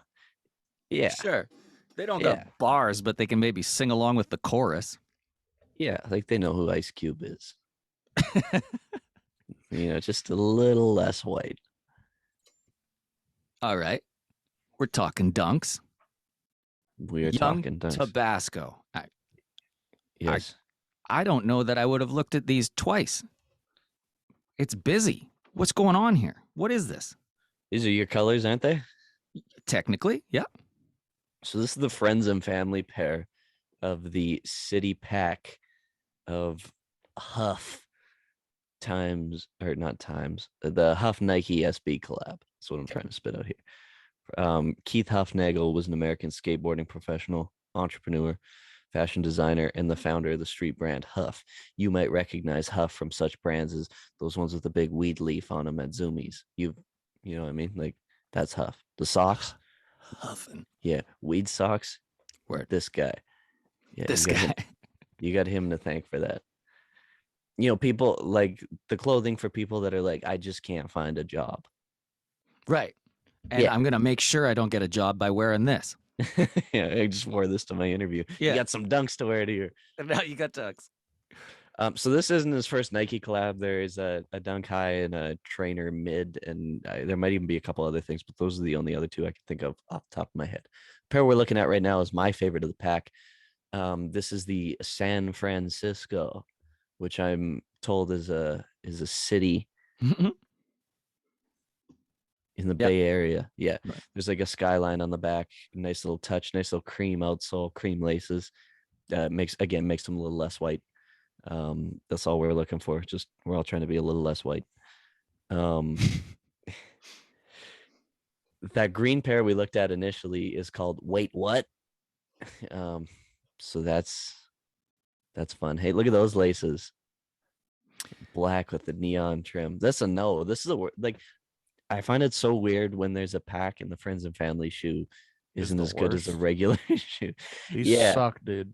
Sure. They don't Yeah. got bars, but they can maybe sing along with the chorus. yeah. Like they know who Ice Cube is. Just a little less white. All right. We're talking dunks. We are Young talking dunks. Tabasco. Yes. I don't know that I would have looked at these twice. It's busy. What's going on here? What is this? These are your colors, aren't they? Technically, yeah. So this is the friends and family pair of the city pack of Huff the Huff Nike SB collab. That's what I'm trying to spit out here. Keith Huffnagel was an American skateboarding professional, entrepreneur, fashion designer, and the founder of the street brand Huff. You might recognize Huff from such brands as those ones with the big weed leaf on them at Zoomies. You know what I mean? Like that's Huff. The socks, Huffing. yeah, weed socks. Word. This guy, yeah, This guy. You got him to thank for that. People like the clothing for people that are like, I just can't find a job. Right. And Yeah. I'm going to make sure I don't get a job by wearing this. Yeah, I just wore this to my interview. Yeah. You got some dunks to wear to your. And now you got dunks. So this isn't his first Nike collab. There is a dunk high and a trainer mid, and there might even be a couple other things, but those are the only other two I can think of off the top of my head. The pair we're looking at right now is my favorite of the pack. This is the San Francisco, which I'm told is a city in the Bay Area. Yeah. Right. There's like a skyline on the back, nice little touch, nice little cream outsole, cream laces. Makes them a little less white. That's all we're looking for. Just we're all trying to be a little less white. Um, that green pair we looked at initially is called Wait What? Um, so that's fun. Hey, look at those laces. Black with the neon trim. That's a no. This is a like I find it so weird when there's a pack and the friends and family shoe It's isn't the as good as a worst. regular shoe. These Yeah. suck, dude.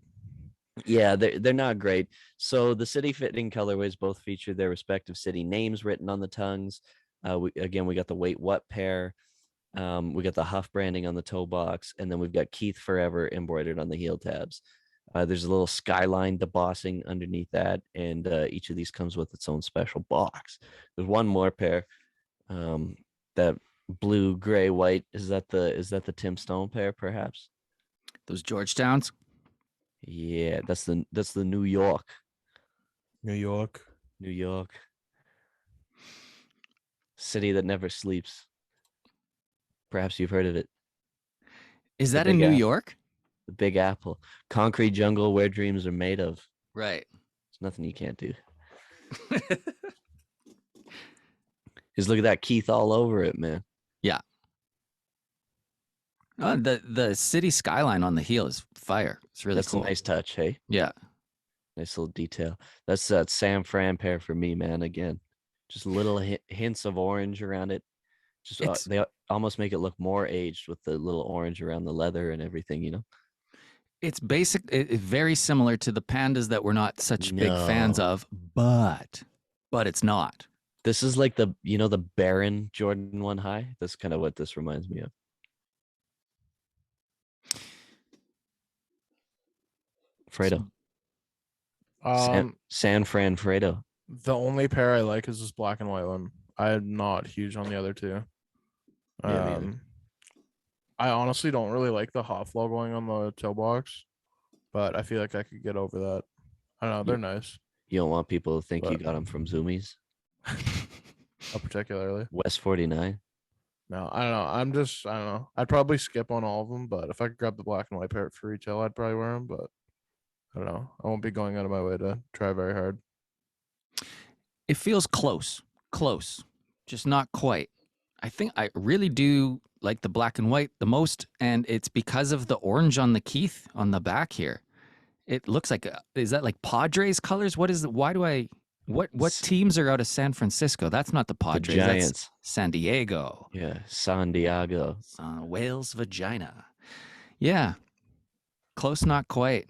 Yeah, they're not great. So the city fitting colorways both feature their respective city names written on the tongues. We got the Wait What pair. We got the Huff branding on the toe box, and then we've got Keith Forever embroidered on the heel tabs. There's a little skyline debossing underneath that, and each of these comes with its own special box. There's one more pair. That blue, gray, white. Is that the Tim Stone pair, perhaps? Those Georgetowns. Yeah, that's the New York. New York. New York. City that never sleeps. Perhaps you've heard of it. Is The that in Big New Apple. York? The Big Apple. Concrete jungle where dreams are made of. Right. There's nothing you can't do. Just look at that Keith all over it, man. Yeah. The city skyline on the heel is fire. It's really That's cool. a nice touch, hey? Yeah. Nice little detail. That's that San Fran pair for me, man. Again, just little hints of orange around it. Just they almost make it look more aged with the little orange around the leather and everything, you know? It's very similar to the pandas that we're not such big fans No. of, but it's not. This is like the Baron Jordan 1 high. That's kind of what this reminds me of. Fredo. San Fran Fredo. The only pair I like is this black and white one. I'm not huge on the other two. Yeah, I honestly don't really like the hot flow going on the toe box, but I feel like I could get over that. I don't know, they're nice. You don't want people to think you But- got them from Zoomies. Not particularly. West 49. No, I don't know. I don't know. I'd probably skip on all of them, but if I could grab the black and white pair for retail, I'd probably wear them. But I don't know. I won't be going out of my way to try very hard. It feels close, just not quite. I think I really do like the black and white the most, and it's because of the orange on the Keith on the back here. It looks like is that like Padres colors? What is it? Why do I? What teams are out of San Francisco? That's not the Padres. The Giants. That's San Diego. Yeah, San Diego. Whale's vagina. Yeah, close, not quite.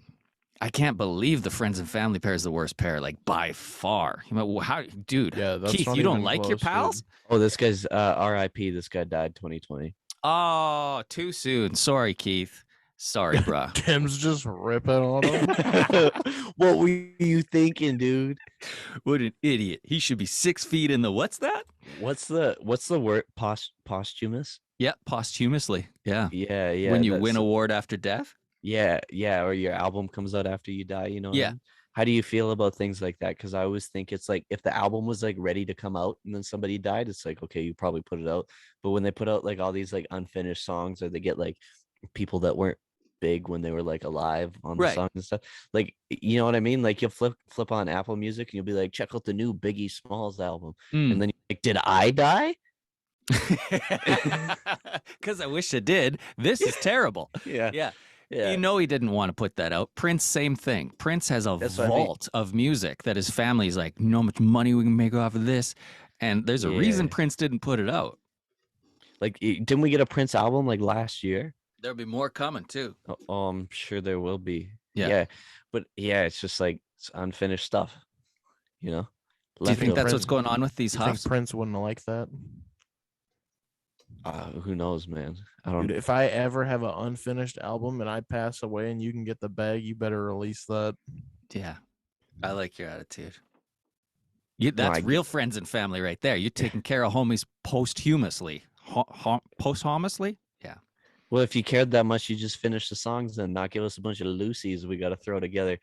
I can't believe the friends and family pair is the worst pair, like by far. How, dude? Yeah, that's Keith, not you don't even like your close, dude. pals? Oh, this guy's R.I.P. This guy died 2020. Oh, too soon. Sorry, Keith. Sorry, bruh. Tim's just ripping on him. What were you thinking, dude? What an idiot. He should be 6 feet in the what's that? What's the word? Posthumous? Yeah, posthumously. Yeah. Yeah. When you win award after death? Yeah, or your album comes out after you die, you know? Yeah. How do you feel about things like that? Because I always think it's like if the album was like ready to come out and then somebody died, it's like, okay, you probably put it out. But when they put out like all these like unfinished songs, or they get like people that weren't big when they were like alive on the Right. songs and stuff, like, you know what I mean? Like you'll flip on Apple Music and you'll be like, check out the new Biggie Smalls album. Mm. And then you're like, did I die? Because I wish it did. This is terrible. Yeah. Yeah. You know he didn't want to put that out. Prince, same thing. Prince has a That's what I mean. vault of music that his family's like, you know how much money we can make off of this? And there's a reason Yeah. Prince didn't put it out. Like, didn't we get a Prince album like last year? There'll be more coming too. Oh, I'm sure there will be. Yeah. But yeah, it's just like it's unfinished stuff, you know? Do you think that's Prince- what's going on with these You think Huffs? Prince wouldn't like that? Who knows, man? I don't. Dude, if I ever have an unfinished album and I pass away and you can get the bag, you better release that. Yeah. I like your attitude. That's I- real friends and family right there. You're taking care of homies posthumously. Posthumously? Yeah. Well, if you cared that much, you just finish the songs and not give us a bunch of Lucy's we got to throw together.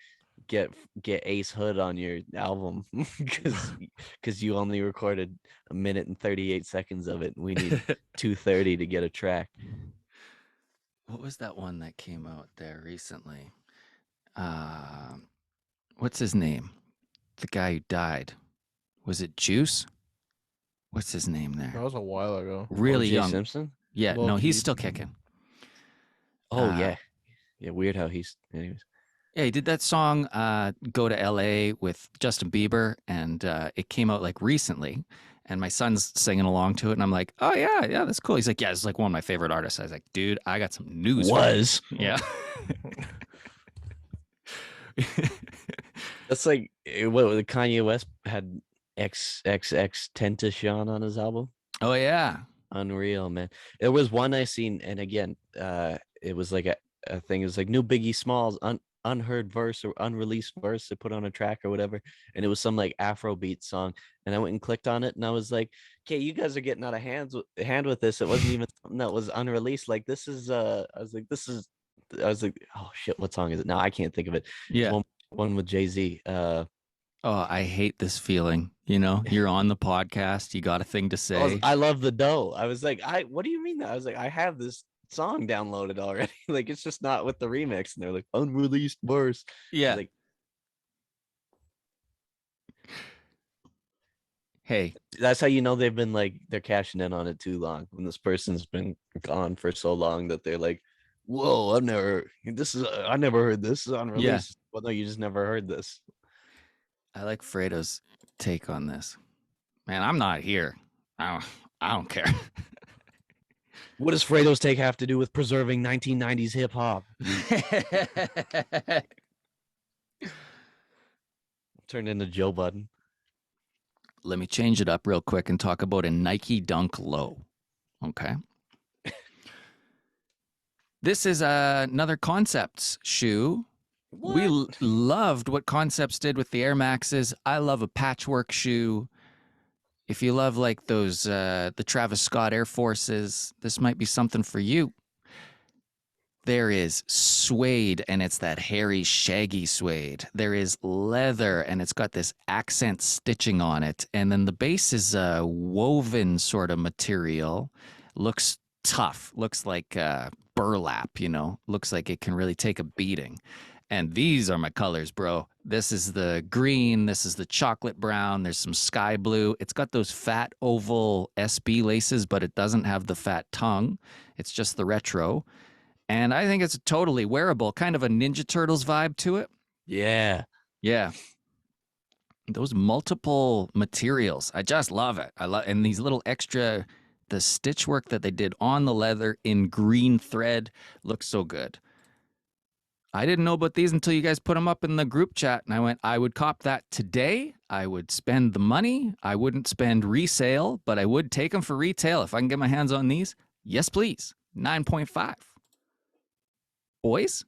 Get Ace Hood on your album because you only recorded 1 minute and 38 seconds of it. We need 2:30 to get a track. What was that one that came out there recently? What's his name? the guy who died. Was it Juice? What's his name That there? was a while ago. Really O.J. young. Simpson? Yeah, Lil no, he's Keith. still kicking. Oh, Uh, yeah. Yeah, weird how he's... Anyways. Yeah, he did that song "Go to L.A." with Justin Bieber, and it came out like recently. And my son's singing along to it, and I'm like, "Oh yeah, that's cool." He's like, "Yeah, it's like one of my favorite artists." I was like, "Dude, I got some news." for you." Was. Yeah. That's like what Kanye West had XXX Tentacion on his album. Oh yeah. Unreal, man. There was one I seen, and again, it was like a thing. It was like new Biggie Smalls unheard verse or unreleased verse they put on a track or whatever, and it was some like Afrobeat song. And I went and clicked on it, and I was like, "Okay, you guys are getting out of hand with this. It wasn't even something that was unreleased. Like this is." I was like, "Oh shit, what song is it?" Now I can't think of it. It's Yeah. one with Jay-Z. Oh, I hate this feeling. You know, you're on the podcast, you got a thing to say. I love the dough. I was like, what do you mean that? I was like, I have this song downloaded already. Like, it's just not with the remix. And they're like, unreleased verse. I was Yeah. like, Hey, that's how you know they've been like, they're cashing in on it too long. When this person's been gone for so long that they're like, whoa, I never heard this is unreleased. Well, no, you just never heard this. I like Fredo's take on this. Man, I'm not here. I don't care. What does Fredo's take have to do with preserving 1990s hip hop? Turned into Joe Budden. Let me change it up real quick and talk about a Nike Dunk Low. Okay. This is another Concepts shoe. We loved what Concepts did with the Air Maxes. I love a patchwork shoe. If you love like those, the Travis Scott Air Forces, this might be something for you. There is suede, and it's that hairy, shaggy suede. There is leather, and it's got this accent stitching on it. And then the base is a woven sort of material. Looks tough. Looks like burlap, you know. Looks like it can really take a beating. And these are my colors, bro. This is the green. This is the chocolate brown. There's some sky blue. It's got those fat oval SB laces, but it doesn't have the fat tongue. It's just the retro. And I think it's totally wearable, kind of a Ninja Turtles vibe to it. Yeah. Yeah. Those multiple materials. I just love it. And these little extra, the stitch work that they did on the leather in green thread looks so good. I didn't know about these until you guys put them up in the group chat. And I went, I would cop that today. I would spend the money. I wouldn't spend resale, but I would take them for retail if I can get my hands on these. Yes, please. 9.5. Boys,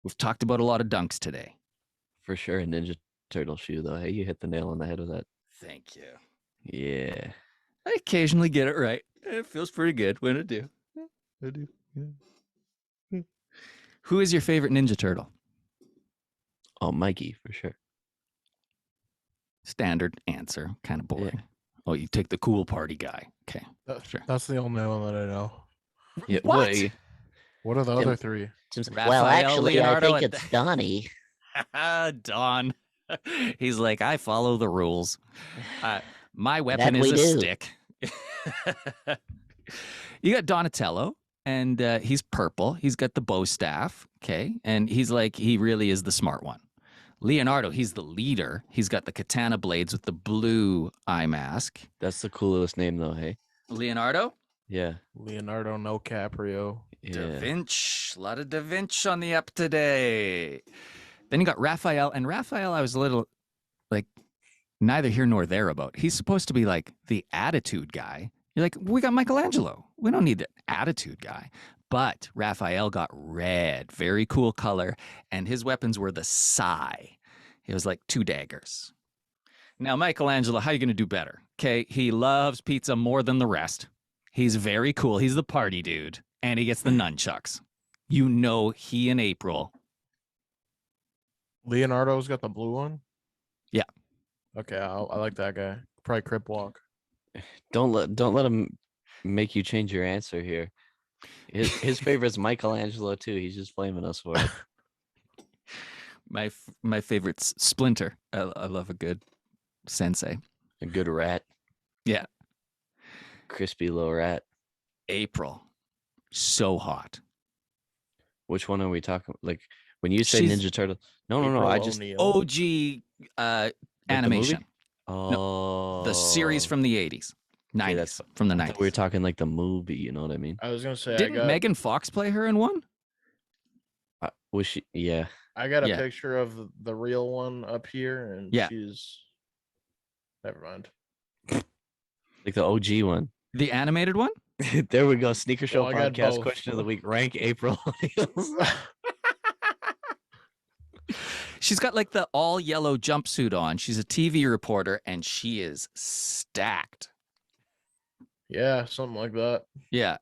we've talked about a lot of dunks today. For sure. A Ninja Turtle shoe, though. Hey, you hit the nail on the head with that. Thank you. Yeah. I occasionally get it right. It feels pretty good when I do. I do. Yeah. Who is your favorite Ninja Turtle? Oh, Mikey, for sure. Standard answer. Kind of boring. Yeah. Oh, you take the cool party guy. Okay. Sure. That's the only one that I know. Yeah. What? What are the other three? Well, actually, Leonardo, I think it's Donnie. Don. He's like, I follow the rules. My weapon That is we a do. stick. You got Donatello, and he's purple. He's got the bow staff, okay? And he's like, he really is the smart one. Leonardo, he's the leader. He's got the katana blades with the blue eye mask. That's the coolest name, though, hey? Leonardo? Yeah. Leonardo DiCaprio. Yeah. Da Vinci. A lot of Da Vinci on the up today. Then you got Raphael. And Raphael, I was a little like neither here nor there about. He's supposed to be like the attitude guy. You're like, we got Michelangelo. We don't need the attitude guy. But Raphael got red, very cool color. And his weapons were the sai. It was like 2 daggers. Now, Michelangelo, how are you going to do better? Okay, he loves pizza more than the rest. He's very cool. He's the party dude. And he gets the nunchucks. You know he and April. Leonardo's got the blue one? Yeah. Okay, I like that guy. Probably Crip Walk. Don't let him make you change your answer here. His favorite's Michelangelo too. He's just flaming us for it. My favorite's Splinter. I love a good sensei. A good rat. Yeah. Crispy little rat. April. So hot. Which one are we talking? Like when you say She's Ninja Turtle? No. April I just O'Neil. OG the animation. movie? The series from the 80s. 90s. Okay, that's- from the I 90s. thought we were talking like the movie. You know what I mean? I was gonna say Didn't Megan Fox play her in one? Was she? Yeah. I got a Yeah. picture of the real one up here, and Yeah. she's. Never mind. Like the OG one. The animated one? There we go. Sneaker Show Well, I got podcast both. question of the week. Rank April. She's got like the all yellow jumpsuit on. She's a TV reporter and she is stacked. Yeah, something like that. Yeah.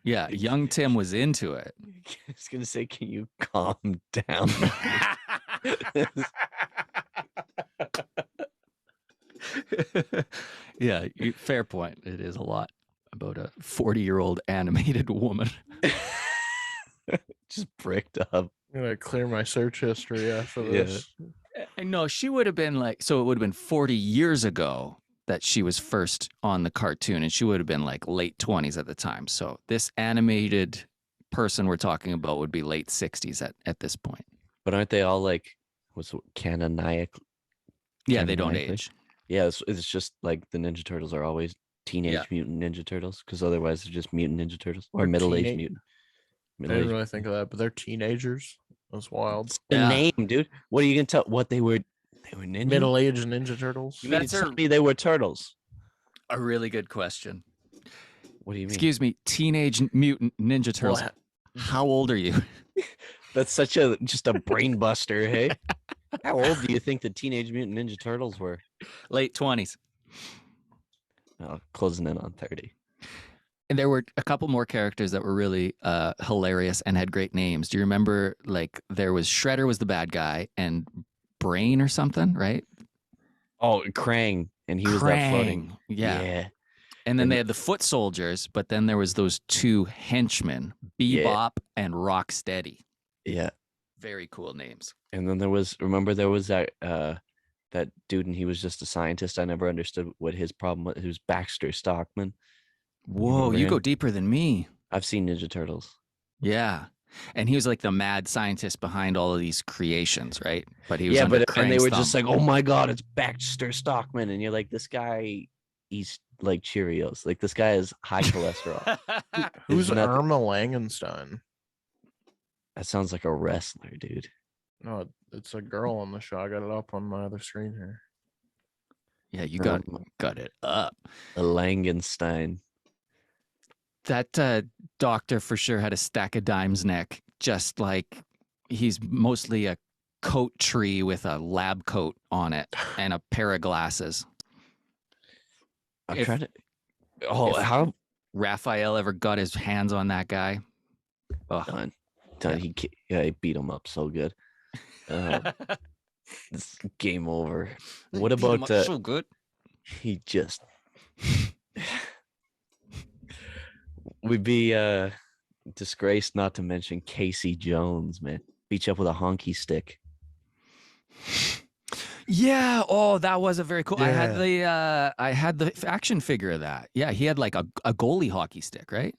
Yeah. Young Tim was into it. I was gonna say, can you calm down? Yeah. Fair point. It is a lot about a 40-year-old animated woman. Just bricked up. I'm gonna clear my search history after Yeah. this. No, she would have been like, so it would have been 40 years ago that she was first on the cartoon, and she would have been like late 20s at the time. So this animated person we're talking about would be late 60s at this point. But aren't they all like, what's canonic? Yeah, they don't Canonically? age. Yeah, it's just like the Ninja Turtles are always Teenage Yeah. Mutant Ninja Turtles, because otherwise they're just Mutant Ninja Turtles or They're middle-aged teenage- mutant. I didn't really think of that, but they're teenagers. That's wild. The Yeah. name, dude. What are you gonna tell? What they were? They were ninja. Middle-aged Ninja Turtles. You mean That's to a- tell me they were turtles? A really good question. What do you mean? Excuse me, Teenage Mutant Ninja Turtles. Well, How old are you? That's such just a brain buster, hey? How old do you think the Teenage Mutant Ninja Turtles were? Late 20s. Oh, closing in on 30. And there were a couple more characters that were really hilarious and had great names. Do you remember, like, there was Shredder was the bad guy and Brain or something, right? Oh, Krang, and he was that floating. Krang, yeah. Yeah. And then And- they had the foot soldiers, but then there was those two henchmen, Bebop and Rocksteady. Yeah. Very cool names. And then there was that dude, and he was just a scientist. I never understood what his problem was. He was Baxter Stockman. Whoa, remember you go him? deeper than me. I've seen Ninja Turtles. Yeah. And he was like the mad scientist behind all of these creations, right? But he was Yeah, under but and they Krang's were just thumb. like, "Oh my god, it's Baxter Stockman," and you're like, "This guy eats like Cheerios. Like this guy is high cholesterol." who's Isn't that the- Irma Langenstein? That sounds like a wrestler, dude. No, it's a girl on the show. I got it up on my other screen here. Yeah, you Um, got it up. A Langenstein. That doctor for sure had a stack of dimes neck, just like he's mostly a coat tree with a lab coat on it and a pair of glasses. I'm If- trying to. Oh, if- how Raphael ever got his hands on that guy? Oh, done? Yeah. He beat him up so good. It's game over. What about so good? he just? We'd be disgraced not to mention Casey Jones, man. Beat you up with a honky stick. Yeah. Oh, that was a very cool. Yeah. I had the action figure of that. Yeah, he had like a goalie hockey stick, right?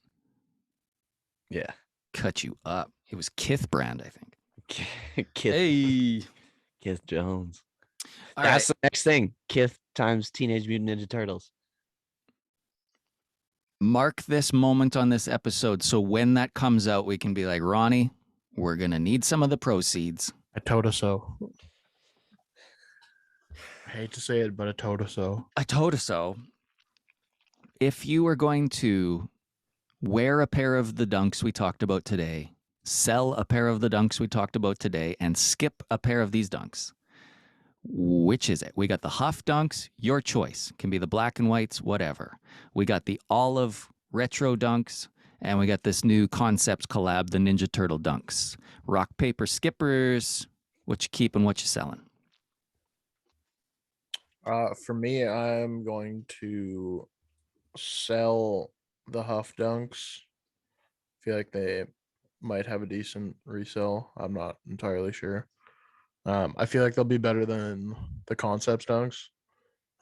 Yeah. Cut you up. It was Kith brand, I think. Kith, Hey. Kith Jones. All That's right. the next thing. Kith times Teenage Mutant Ninja Turtles. Mark this moment on this episode so when that comes out, we can be like, Ronnie, we're going to need some of the proceeds. I told us so. I hate to say it, but I told us so. I told her so. If you are going to wear a pair of the dunks we talked about today, sell a pair of the dunks we talked about today, and skip a pair of these dunks, which is it? We got the Huff dunks, your choice. Can be the black and whites, whatever. We got the olive retro dunks, and we got this new concepts collab, the Ninja Turtle dunks. Rock, paper, skippers. What you keeping, what you selling? For me, I'm going to sell the Huff Dunks. Feel like they might have a decent resale. I'm not entirely sure. I feel like they'll be better than the Concepts dunks.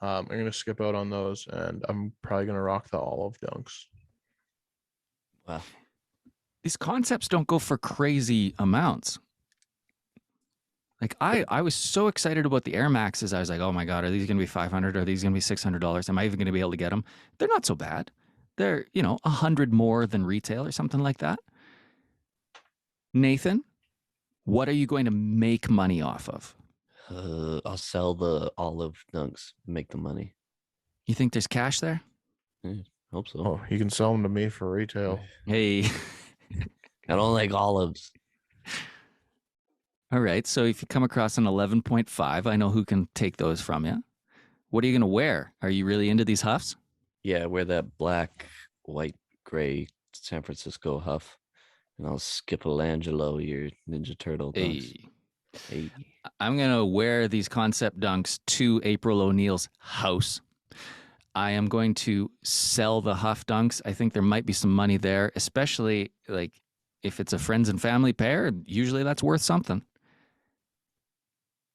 I'm gonna skip out on those, and I'm probably gonna rock the olive dunks. Wow. These Concepts don't go for crazy amounts. Like I was so excited about the Air Maxes. I was like, oh my God, are these going to be $500? Are these going to be $600? Am I even going to be able to get them? They're not so bad. They're, 100 more than retail or something like that. Nathan, what are you going to make money off of? I'll sell the olive dunks, make the money. You think there's cash there? Yeah, hope so. Oh, you can sell them to me for retail. Hey. I don't like olives. All right. So if you come across an 11.5, I know who can take those from you. What are you going to wear? Are you really into these huffs? Yeah, wear that black, white, gray San Francisco huff, and I'll skip Angelo, your Ninja Turtle dunks. Hey. Hey. I'm going to wear these Concept dunks to April O'Neil's house. I am going to sell the Huff dunks. I think there might be some money there, especially like if it's a friends and family pair. Usually that's worth something.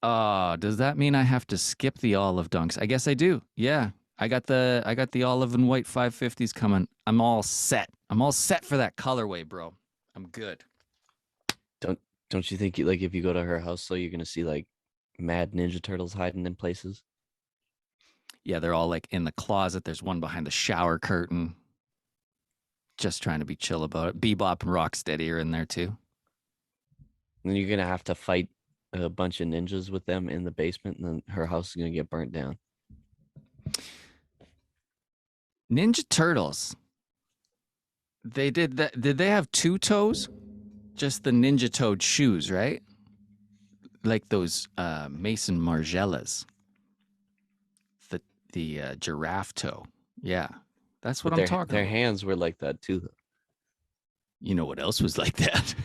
Does that mean I have to skip the olive dunks? I guess I do. Yeah. I got the olive and white 550s coming. I'm all set. I'm all set for that colorway, bro. I'm good. Don't you think like if you go to her house, so you're gonna see like mad Ninja Turtles hiding in places? Yeah, they're all like in the closet. There's one behind the shower curtain. Just trying to be chill about it. Bebop and Rocksteady are in there too. And then you're gonna have to fight a bunch of ninjas with them in the basement, and then her house is gonna get burnt down. Ninja Turtles. They did that. Did they have two toes? Just the Ninja Toad shoes, right? Like those Mason Margellas. The giraffe toe. Yeah. That's what But I'm talking their about. hands were like that too, though. You know what else was like that?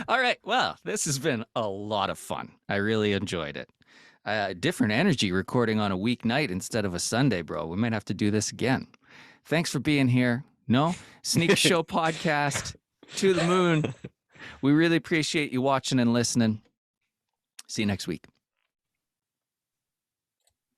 All right. Well, this has been a lot of fun. I really enjoyed it. Different energy recording on a weeknight instead of a Sunday, bro. We might have to do this again. Thanks for being here. No? Sneak Show Podcast to the moon. We really appreciate you watching and listening. See you next week.